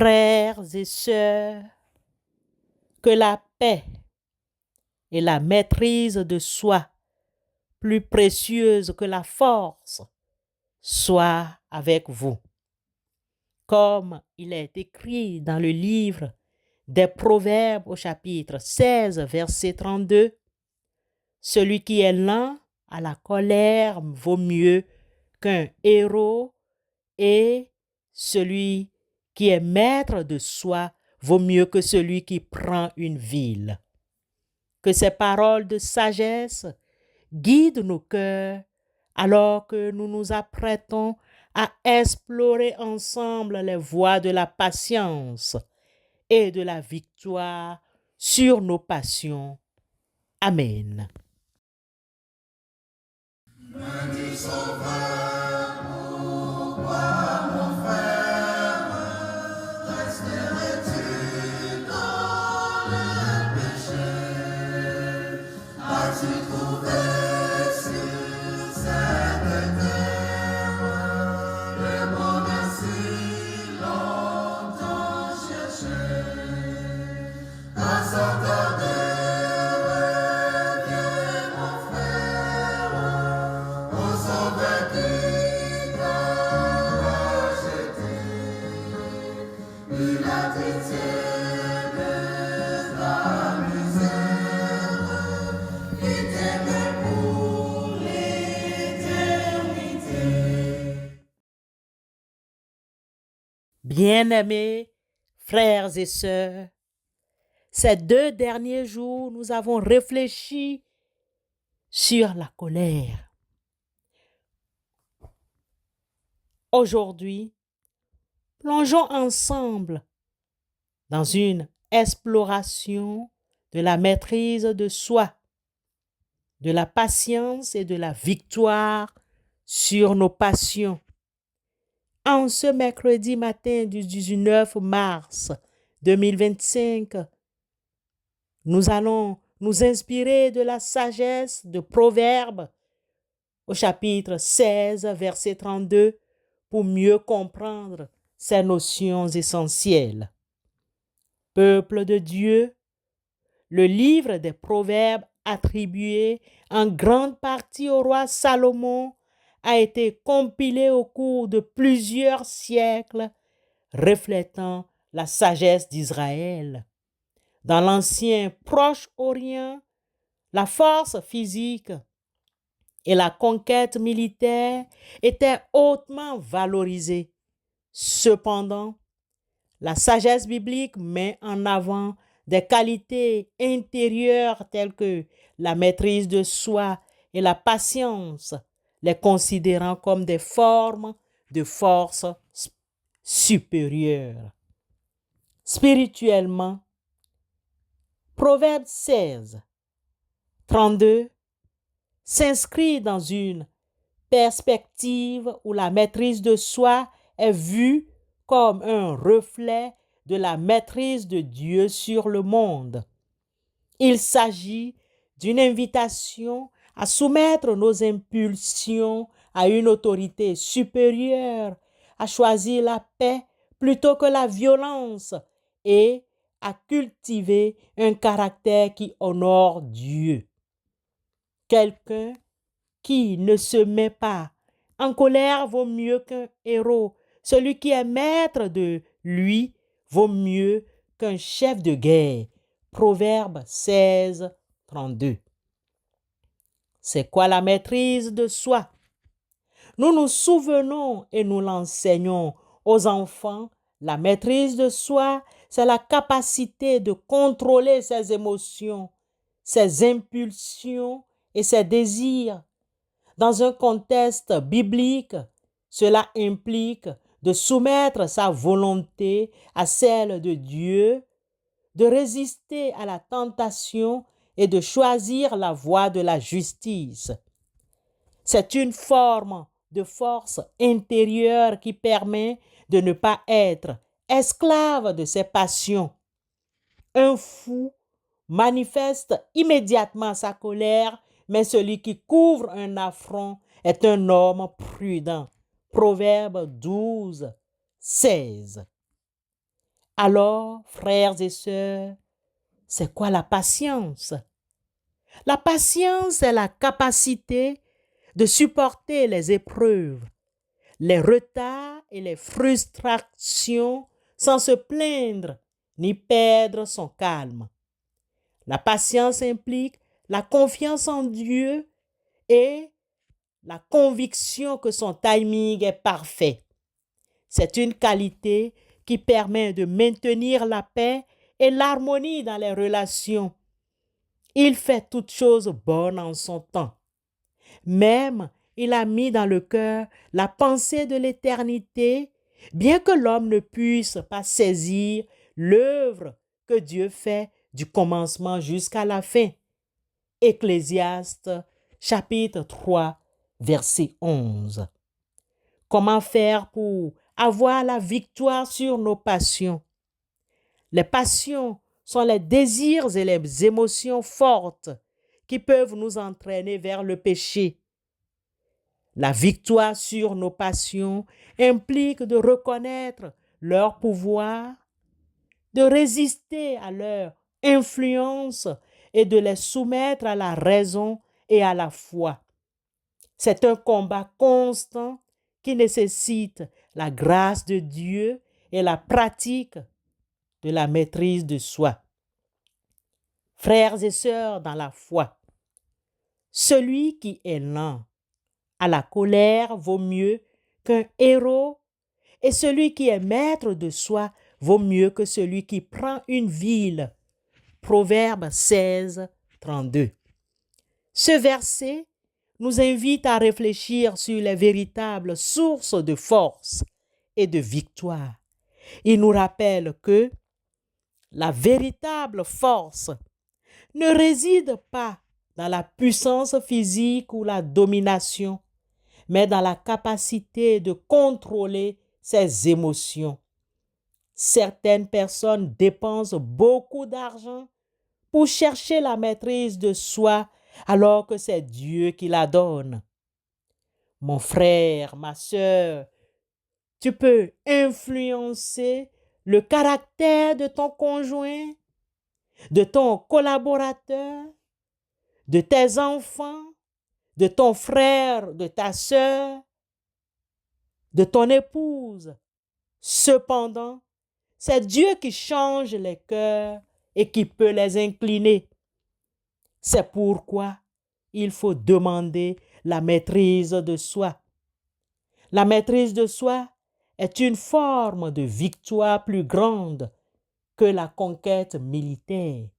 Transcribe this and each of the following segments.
Frères et sœurs, que la paix et la maîtrise de soi, plus précieuse que la force, soient avec vous. Comme il est écrit dans le livre des Proverbes au chapitre 16, verset 32, celui qui est lent à la colère vaut mieux qu'un héros et celui qui est maître de soi vaut mieux que celui qui prend une ville. Que ces paroles de sagesse guident nos cœurs alors que nous nous apprêtons à explorer ensemble les voies de la patience et de la victoire sur nos passions. Amen. Main du Sauveur, pourquoi mon frère resterais-tu dans le péché? As-tu trouvé sur cette terre le bonheur si longtemps cherché? Dans son cœur Bien-aimés, frères et sœurs, ces 2 derniers jours, nous avons réfléchi sur la colère. Aujourd'hui, plongeons ensemble dans une exploration de la maîtrise de soi, de la patience et de la victoire sur nos passions. En ce mercredi matin du 19 mars 2025, nous allons nous inspirer de la sagesse de Proverbes au chapitre 16, verset 32, pour mieux comprendre ces notions essentielles. Peuple de Dieu, le livre des Proverbes attribué en grande partie au roi Salomon a été compilé au cours de plusieurs siècles, reflétant la sagesse d'Israël. Dans l'ancien Proche-Orient, la force physique et la conquête militaire étaient hautement valorisées. Cependant, la sagesse biblique met en avant des qualités intérieures telles que la maîtrise de soi et la patience, les considérant comme des formes de force supérieure. Spirituellement, Proverbe 16, 32 s'inscrit dans une perspective où la maîtrise de soi est vue comme un reflet de la maîtrise de Dieu sur le monde. Il s'agit d'une invitation à soumettre nos impulsions à une autorité supérieure, à choisir la paix plutôt que la violence et à cultiver un caractère qui honore Dieu. Quelqu'un qui ne se met pas en colère vaut mieux qu'un héros. Celui qui est maître de lui vaut mieux qu'un chef de guerre. Proverbe 16, 32. C'est quoi la maîtrise de soi? Nous nous souvenons et nous l'enseignons aux enfants. La maîtrise de soi, c'est la capacité de contrôler ses émotions, ses impulsions et ses désirs. Dans un contexte biblique, cela implique de soumettre sa volonté à celle de Dieu, de résister à la tentation et de choisir la voie de la justice. C'est une forme de force intérieure qui permet de ne pas être esclave de ses passions. Un fou manifeste immédiatement sa colère, mais celui qui couvre un affront est un homme prudent. Proverbe 12, 16. Alors, frères et sœurs, c'est quoi la patience? La patience est la capacité de supporter les épreuves, les retards et les frustrations sans se plaindre ni perdre son calme. La patience implique la confiance en Dieu et la conviction que son timing est parfait. C'est une qualité qui permet de maintenir la paix et l'harmonie dans les relations. Il fait toutes choses bonnes en son temps. Même, il a mis dans le cœur la pensée de l'éternité, bien que l'homme ne puisse pas saisir l'œuvre que Dieu fait du commencement jusqu'à la fin. Ecclésiaste, chapitre 3, verset 11. Comment faire pour avoir la victoire sur nos passions? Les passions sont les désirs et les émotions fortes qui peuvent nous entraîner vers le péché. La victoire sur nos passions implique de reconnaître leur pouvoir, de résister à leur influence et de les soumettre à la raison et à la foi. C'est un combat constant qui nécessite la grâce de Dieu et la pratique de la maîtrise de soi. Frères et sœurs dans la foi, celui qui est lent à la colère vaut mieux qu'un héros, et celui qui est maître de soi vaut mieux que celui qui prend une ville. Proverbe 16, 32. Ce verset nous invite à réfléchir sur les véritables sources de force et de victoire. Il nous rappelle que la véritable force ne réside pas dans la puissance physique ou la domination, mais dans la capacité de contrôler ses émotions. Certaines personnes dépensent beaucoup d'argent pour chercher la maîtrise de soi alors que c'est Dieu qui la donne. Mon frère, ma sœur, tu peux influencer le caractère de ton conjoint, de ton collaborateur, de tes enfants, de ton frère, de ta sœur, de ton épouse. Cependant, c'est Dieu qui change les cœurs et qui peut les incliner. C'est pourquoi il faut demander la maîtrise de soi. La maîtrise de soi est une forme de victoire plus grande que la conquête militaire.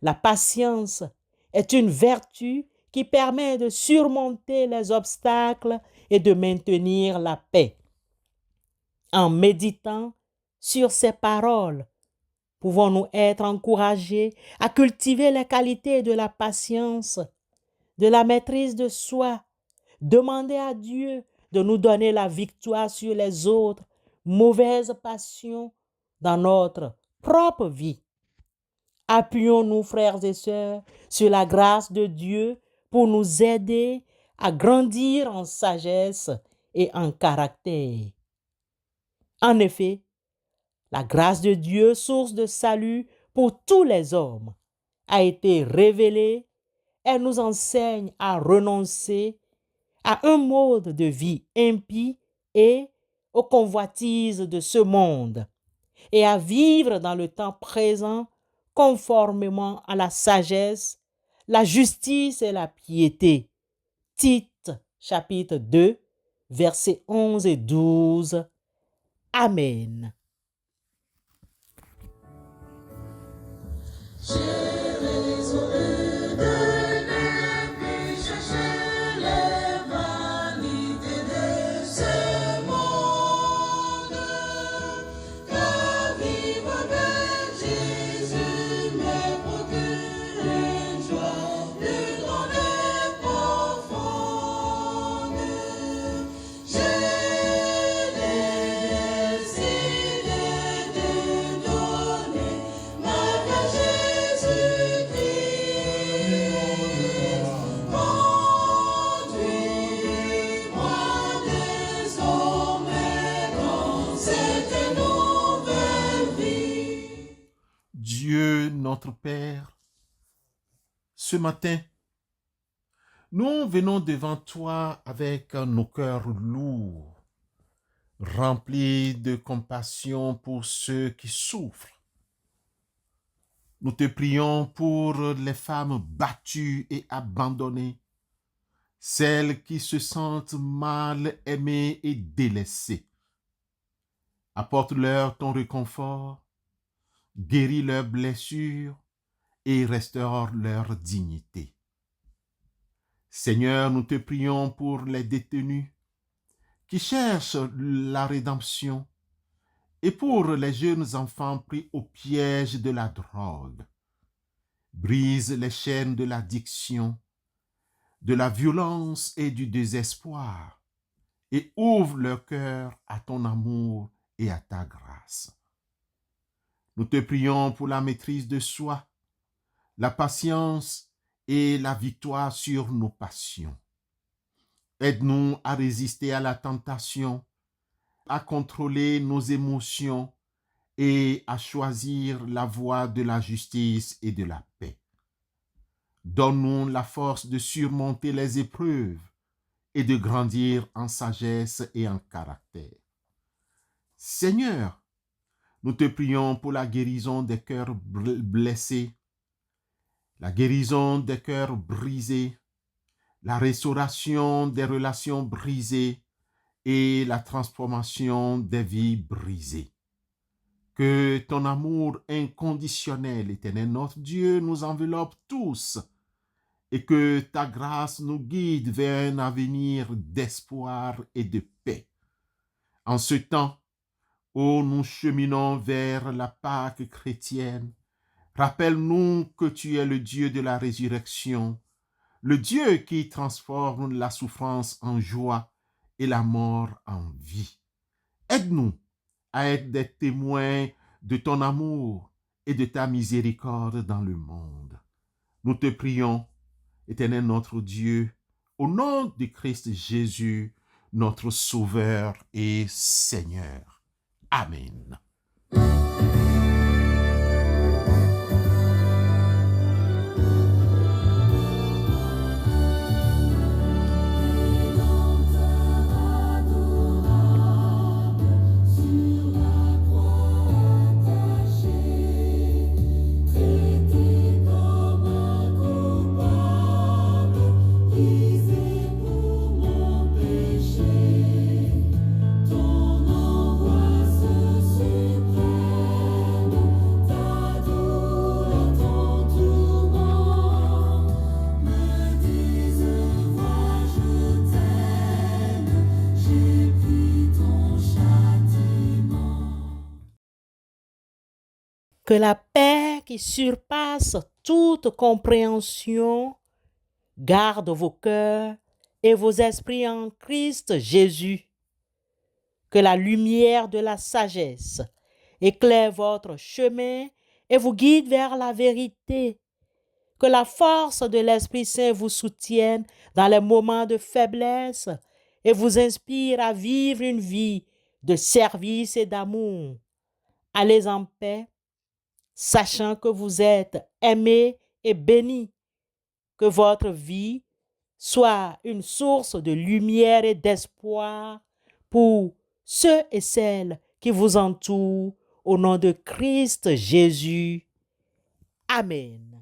La patience est une vertu qui permet de surmonter les obstacles et de maintenir la paix. En méditant sur ces paroles, pouvons-nous être encouragés à cultiver les qualités de la patience, de la maîtrise de soi, demander à Dieu de nous donner la victoire sur les autres mauvaises passions dans notre propre vie. Appuyons-nous, frères et sœurs, sur la grâce de Dieu pour nous aider à grandir en sagesse et en caractère. En effet, la grâce de Dieu, source de salut pour tous les hommes, a été révélée. Elle nous enseigne à renoncer à un mode de vie impie et aux convoitises de ce monde et à vivre dans le temps présent conformément à la sagesse, la justice et la piété. Tite, chapitre 2, versets 11 et 12. Amen. J'ai résolu de ne plus chercher les vanités de ce monde, car vivre avec Jésus me procure une joie plus grande et profonde. J'ai décidé de donner ma vie à Jésus. Dieu notre Père, ce matin, nous venons devant toi avec nos cœurs lourds, remplis de compassion pour ceux qui souffrent. Nous te prions pour les femmes battues et abandonnées, celles qui se sentent mal aimées et délaissées. Apporte-leur ton réconfort, guéris leurs blessures et restaure leur dignité. Seigneur, nous te prions pour les détenus qui cherchent la rédemption et pour les jeunes enfants pris au piège de la drogue. Brise les chaînes de l'addiction, de la violence et du désespoir et ouvre leur cœur à ton amour et à ta grâce. Nous te prions pour la maîtrise de soi, la patience et la victoire sur nos passions. Aide-nous à résister à la tentation, à contrôler nos émotions et à choisir la voie de la justice et de la paix. Donne-nous la force de surmonter les épreuves et de grandir en sagesse et en caractère. Seigneur, nous te prions pour la guérison des cœurs blessés, la guérison des cœurs brisés, la restauration des relations brisées et la transformation des vies brisées. Que ton amour inconditionnel, Éternel notre Dieu, nous enveloppe tous et que ta grâce nous guide vers un avenir d'espoir et de paix. En ce temps où nous cheminons vers la Pâque chrétienne, rappelle-nous que tu es le Dieu de la résurrection, le Dieu qui transforme la souffrance en joie et la mort en vie. Aide-nous à être des témoins de ton amour et de ta miséricorde dans le monde. Nous te prions, Éternel notre Dieu, au nom de Christ Jésus, notre Sauveur et Seigneur. Amen. Que la paix qui surpasse toute compréhension garde vos cœurs et vos esprits en Christ Jésus. Que la lumière de la sagesse éclaire votre chemin et vous guide vers la vérité. Que la force de l'Esprit Saint vous soutienne dans les moments de faiblesse et vous inspire à vivre une vie de service et d'amour. Allez en paix, sachant que vous êtes aimés et bénis. Que votre vie soit une source de lumière et d'espoir pour ceux et celles qui vous entourent au nom de Christ Jésus. Amen.